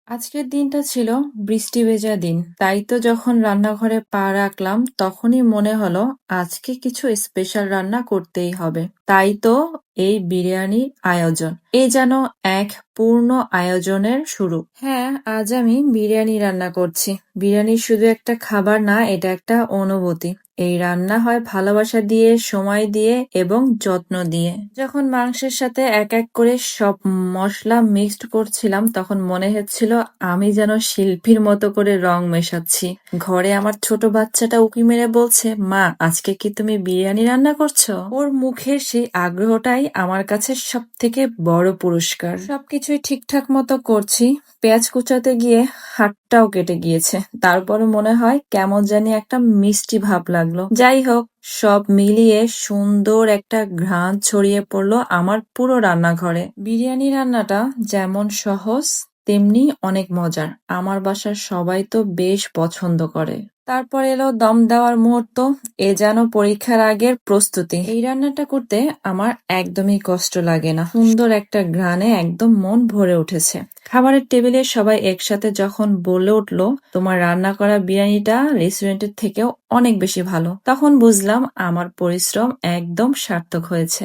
আজকের দিনটা ছিল বৃষ্টি ভেজা দিন। তাই তো যখন রান্নাঘরে পা রাখলাম তখনই মনে হলো আজকে কিছু স্পেশাল রান্না করতেই হবে। তাই তো এই বিরিয়ানির আয়োজন। এ যেন এক পূর্ণ আয়োজনের শুরু। হ্যাঁ, আজ আমি বিরিয়ানি রান্না করছি। বিরিয়ানি শুধু একটা খাবার না, এটা একটা অনুভূতি। এই রান্না হয় ভালোবাসা দিয়ে, সময় দিয়ে এবং যত্ন দিয়ে। যখন মাংসের সাথে এক এক করে সব মশলা মিক্সড করছিলাম তখন মনে হচ্ছিল আমি যেন শিল্পীর মতো করে রং মেশাচ্ছি। ঘরে আমার ছোট বাচ্চাটা উঁকি মেরে বলছে, মা আজকে কি তুমি বিরিয়ানি রান্না করছো? ওর মুখের সেই আগ্রহটাই আমার কাছে সব থেকে বড় পুরস্কার। সবকিছুই ঠিকঠাক মতো করছি। পেঁয়াজ কুচাতে গিয়ে হাতটাও কেটে গিয়েছে। তারপরে মনে হয় কেমন জানি একটা মিষ্টি ভাব লাগলো। যাই হোক, সব মিলিয়ে সুন্দর একটা ঘ্রাণ ছড়িয়ে পড়লো আমার পুরো রান্নাঘরে। বিরিয়ানি রান্নাটা যেমন সহজ তেমনি অনেক মজার। আমার বাসার সবাই তো বেশ পছন্দ করে। তারপর এলো দম দেওয়ার মুহূর্ত। এ যেন পরীক্ষার আগের প্রস্তুতি। এই রান্নাটা করতে আমার একদমই কষ্ট লাগে না। সুন্দর একটা ঘ্রাণে একদম মন ভরে উঠেছে। খাবারের টেবিলে সবাই একসাথে যখন বলে উঠলো, তোমার রান্না করা বিরিয়ানিটা রেস্টুরেন্টের থেকেও অনেক বেশি ভালো, তখন বুঝলাম আমার পরিশ্রম একদম সার্থক হয়েছে।